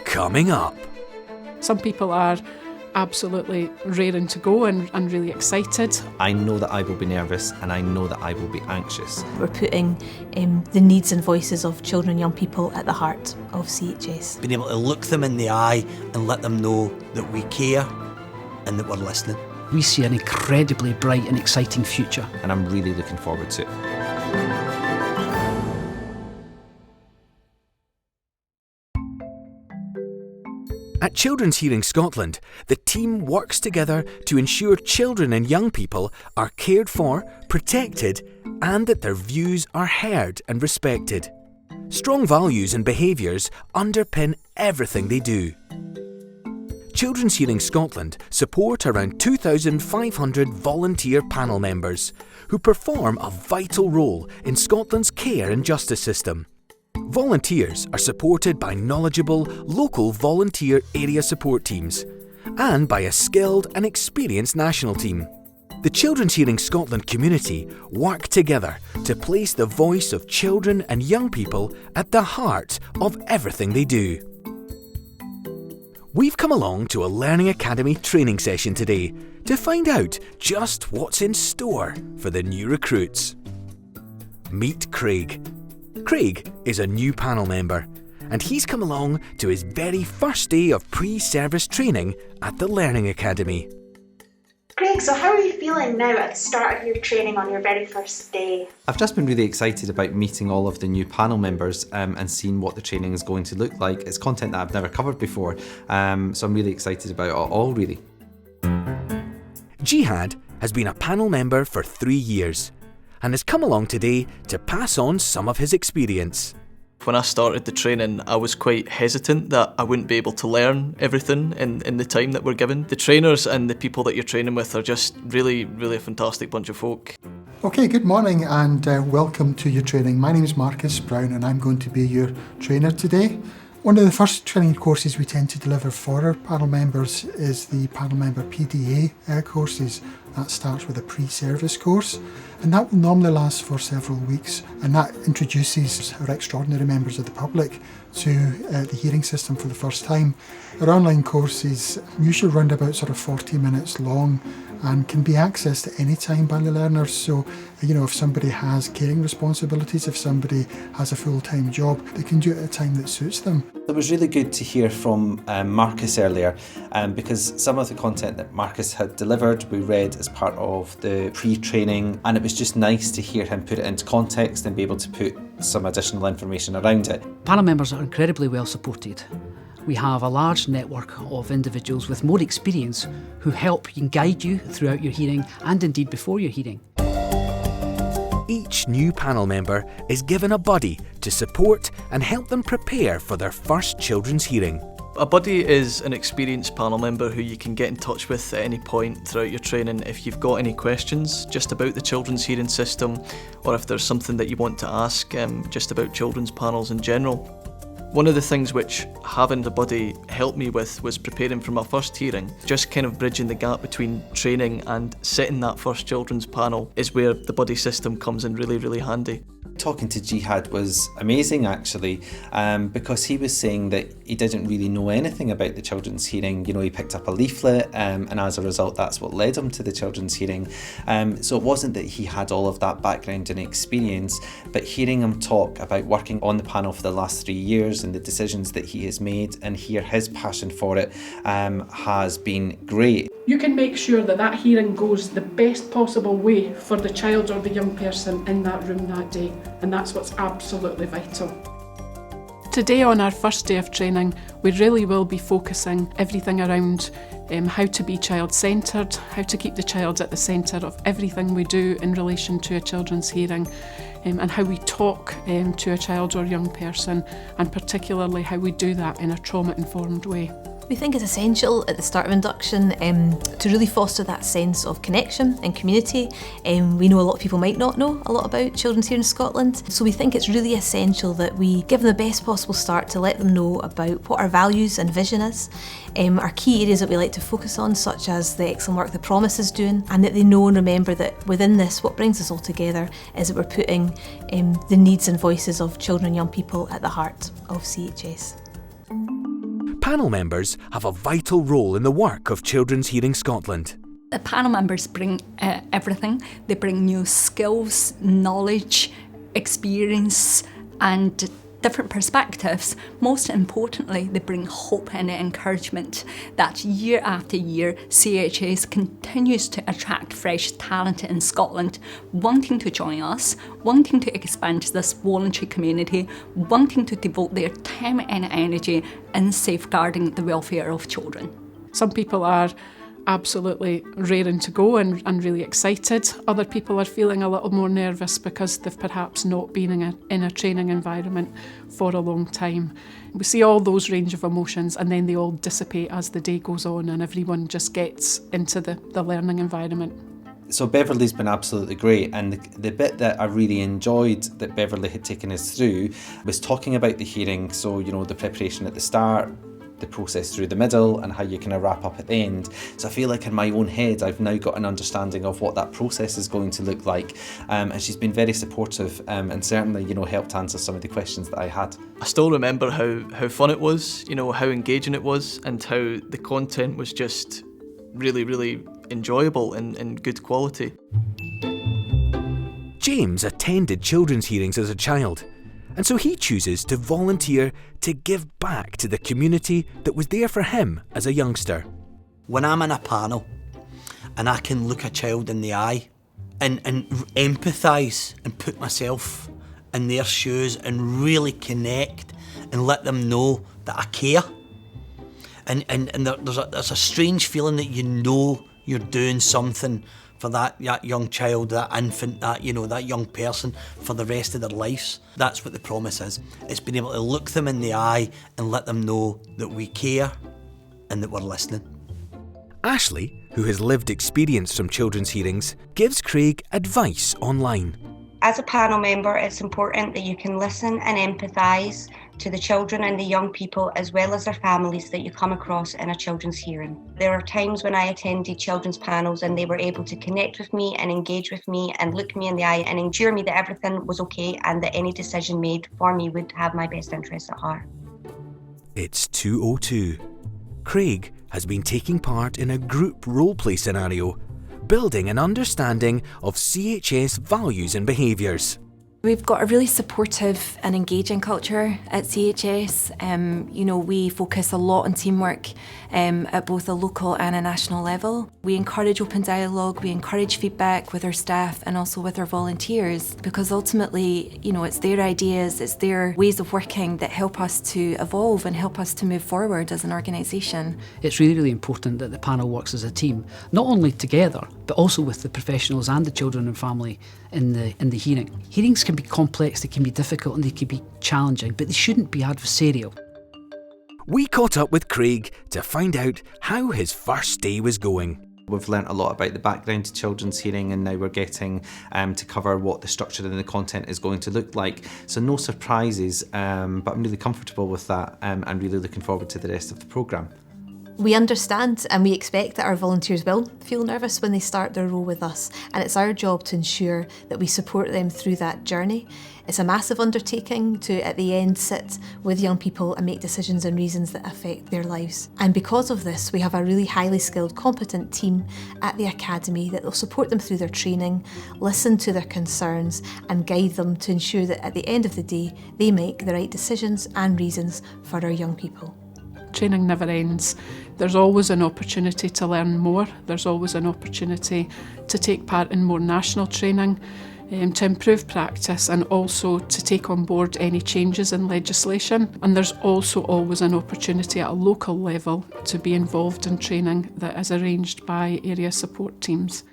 Coming up. Some people are absolutely raring to go and really excited. I know that I will be nervous and I know that I will be anxious. We're putting the needs and voices of children and young people at the heart of CHS. Being able to look them in the eye and let them know that we care and that we're listening. We see an incredibly bright and exciting future. And I'm really looking forward to it. At Children's Hearing Scotland, the team works together to ensure children and young people are cared for, protected, and that their views are heard and respected. Strong values and behaviours underpin everything they do. Children's Hearing Scotland support around 2,500 volunteer panel members who perform a vital role in Scotland's care and justice system. Volunteers are supported by knowledgeable local volunteer area support teams and by a skilled and experienced national team. The Children's Hearing Scotland community work together to place the voice of children and young people at the heart of everything they do. We've come along to a Learning Academy training session today to find out just what's in store for the new recruits. Meet Craig. Craig is a new panel member and he's come along to his very first day of pre-service training at the Learning Academy. Craig, so how are you feeling now at the start of your training on your very first day? I've just been really excited about meeting all of the new panel members and seeing what the training is going to look like. It's content that I've never covered before, so I'm really excited about it all, really. Jihad has been a panel member for 3 years and has come along today to pass on some of his experience. When I started the training, I was quite hesitant that I wouldn't be able to learn everything in the time that we're given. The trainers and the people that you're training with are just really a fantastic bunch of folk. Okay, good morning and welcome to your training. My name is Marcus Brown and I'm going to be your trainer today. One of the first training courses we tend to deliver for our panel members is the panel member PDA courses. That starts with a pre-service course and that will normally last for several weeks, and that introduces our extraordinary members of the public to the hearing system for the first time. Our online courses usually run about sort of 40 minutes long and can be accessed at any time by the learners. So, if somebody has caring responsibilities, if somebody has a full-time job, they can do it at a time that suits them. It was really good to hear from Marcus earlier because some of the content that Marcus had delivered we read as part of the pre-training, and it was just nice to hear him put it into context and be able to put some additional information around it. Panel members are incredibly well supported. We have a large network of individuals with more experience who help and guide you throughout your hearing and indeed before your hearing. Each new panel member is given a buddy to support and help them prepare for their first children's hearing. A buddy is an experienced panel member who you can get in touch with at any point throughout your training if you've got any questions just about the children's hearing system, or if there's something that you want to ask just about children's panels in general. One of the things which having a buddy helped me with was preparing for my first hearing. Just kind of bridging the gap between training and setting that first children's panel is where the buddy system comes in really handy. Talking to Jihad was amazing actually, because he was saying that he didn't really know anything about the children's hearing. He picked up a leaflet and as a result that's what led him to the children's hearing. So it wasn't that he had all of that background and experience, but hearing him talk about working on the panel for the last 3 years and the decisions that he has made and hear his passion for it has been great. You can make sure that hearing goes the best possible way for the child or the young person in that room that day, and that's what's absolutely vital. Today on our first day of training, we really will be focusing everything around how to be child-centred, how to keep the child at the centre of everything we do in relation to a children's hearing, and how we talk to a child or young person, and particularly how we do that in a trauma-informed way. We think it's essential at the start of induction to really foster that sense of connection and community. We know a lot of people might not know a lot about Children's Hearing Scotland, so we think it's really essential that we give them the best possible start to let them know about what our values and vision is, our key areas that we like to focus on, such as the excellent work the Promise is doing, and that they know and remember that within this, what brings us all together is that we're putting the needs and voices of children and young people at the heart of CHS. Panel members have a vital role in the work of Children's Hearing Scotland. The panel members bring everything. They bring new skills, knowledge, experience and different perspectives. Most importantly, they bring hope and encouragement that year after year, CHS continues to attract fresh talent in Scotland, wanting to join us, wanting to expand this voluntary community, wanting to devote their time and energy in safeguarding the welfare of children. Some people are absolutely raring to go and really excited. Other people are feeling a little more nervous because they've perhaps not been in a training environment for a long time. We see all those range of emotions and then they all dissipate as the day goes on and everyone just gets into the learning environment. So Beverly's been absolutely great, and the bit that I really enjoyed that Beverly had taken us through was talking about the hearing, so the preparation at the start, the process through the middle and how you kind of wrap up at the end. So I feel like in my own head I've now got an understanding of what that process is going to look like, and she's been very supportive and certainly helped answer some of the questions that I had. I still remember how fun it was, how engaging it was and how the content was just really, really enjoyable and good quality. James attended children's hearings as a child, and so he chooses to volunteer to give back to the community that was there for him as a youngster. When I'm in a panel and I can look a child in the eye and empathise and put myself in their shoes and really connect and let them know that I care, and there's a strange feeling that you're doing something for that young child, that infant, that young person for the rest of their lives. That's what the promise is. It's being able to look them in the eye and let them know that we care and that we're listening. Ashley, who has lived experience from children's hearings, gives Craig advice online. As a panel member, it's important that you can listen and empathise to the children and the young people as well as their families that you come across in a children's hearing. There are times when I attended children's panels and they were able to connect with me and engage with me and look me in the eye and ensure me that everything was okay and that any decision made for me would have my best interests at heart. It's 2:02. Craig has been taking part in a group roleplay scenario, building an understanding of CHS values and behaviours. We've got a really supportive and engaging culture at CHS. We focus a lot on teamwork at both a local and a national level. We encourage open dialogue, we encourage feedback with our staff and also with our volunteers, because ultimately, it's their ideas, it's their ways of working that help us to evolve and help us to move forward as an organisation. It's really, really important that the panel works as a team, not only together, but also with the professionals and the children and family in the hearing. Hearings can be complex, they can be difficult and they can be challenging, but they shouldn't be adversarial. We caught up with Craig to find out how his first day was going. We've learnt a lot about the background to children's hearing, and now we're getting to cover what the structure and the content is going to look like. So no surprises, but I'm really comfortable with that and really looking forward to the rest of the programme. We understand and we expect that our volunteers will feel nervous when they start their role with us, and it's our job to ensure that we support them through that journey. It's a massive undertaking to, at the end, sit with young people and make decisions and reasons that affect their lives. And because of this, we have a really highly skilled, competent team at the Academy that will support them through their training, listen to their concerns and guide them to ensure that at the end of the day, they make the right decisions and reasons for our young people. Training never ends. There's always an opportunity to learn more. There's always an opportunity to take part in more national training, to improve practice and also to take on board any changes in legislation. And there's also always an opportunity at a local level to be involved in training that is arranged by area support teams.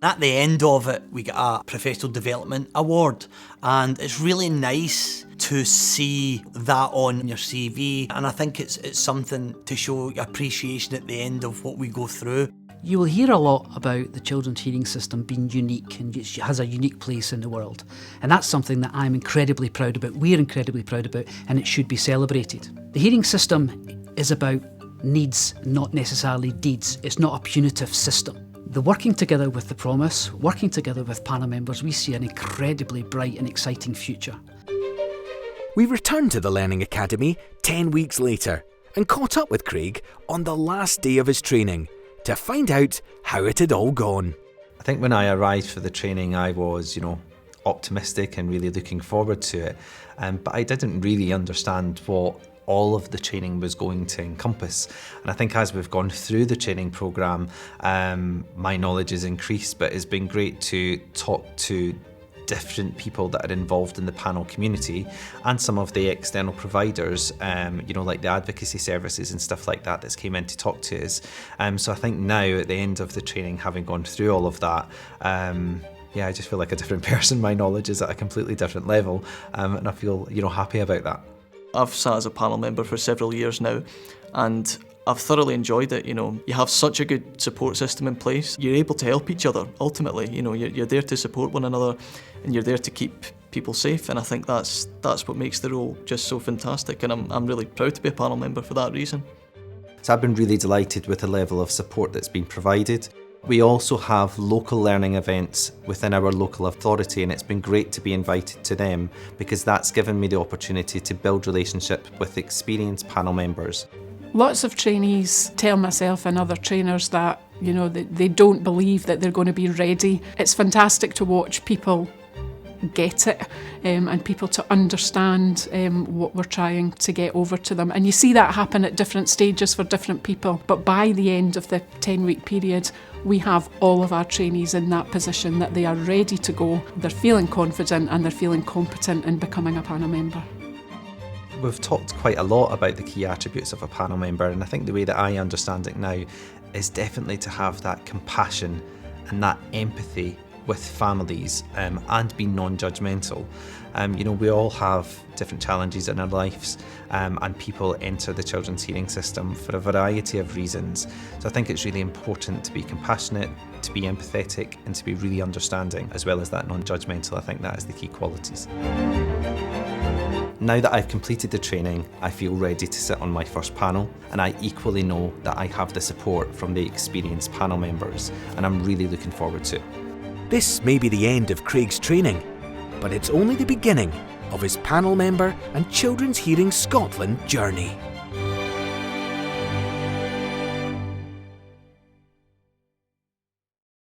At the end of it, we get a Professional Development Award, and it's really nice to see that on your CV, and I think it's something to show appreciation at the end of what we go through. You will hear a lot about the children's hearing system being unique and it has a unique place in the world. And that's something that I'm incredibly proud about, we're incredibly proud about, and it should be celebrated. The hearing system is about needs, not necessarily deeds. It's not a punitive system. The working together with the Promise, working together with panel members, we see an incredibly bright and exciting future. We return to the Learning Academy 10 weeks later and caught up with Craig on the last day of his training to find out how it had all gone. I think when I arrived for the training, I was, optimistic and really looking forward to it. But I didn't really understand what all of the training was going to encompass. And I think as we've gone through the training programme, my knowledge has increased, but it's been great to talk to different people that are involved in the panel community and some of the external providers, like the advocacy services and stuff like that that's came in to talk to us. So I think now at the end of the training, having gone through all of that, I just feel like a different person. My knowledge is at a completely different level, and I feel, happy about that. I've sat as a panel member for several years now, and I've thoroughly enjoyed it. You have such a good support system in place. You're able to help each other, ultimately. You're there to support one another, and you're there to keep people safe, and I think that's what makes the role just so fantastic, and I'm really proud to be a panel member for that reason. So I've been really delighted with the level of support that's been provided. We also have local learning events within our local authority, and it's been great to be invited to them because that's given me the opportunity to build relationship with experienced panel members. Lots of trainees tell myself and other trainers that, they don't believe that they're going to be ready. It's fantastic to watch people get it and people to understand what we're trying to get over to them. And you see that happen at different stages for different people. But by the end of the 10-week period, we have all of our trainees in that position that they are ready to go, they're feeling confident and they're feeling competent in becoming a panel member. We've talked quite a lot about the key attributes of a panel member, and I think the way that I understand it now is definitely to have that compassion and that empathy with families and be non-judgmental. We all have different challenges in our lives and people enter the children's hearing system for a variety of reasons. So I think it's really important to be compassionate, to be empathetic and to be really understanding, as well as that non-judgmental. I think that is the key qualities. Now that I've completed the training, I feel ready to sit on my first panel, and I equally know that I have the support from the experienced panel members, and I'm really looking forward to it. This may be the end of Craig's training, but it's only the beginning of his panel member and Children's Hearing Scotland journey.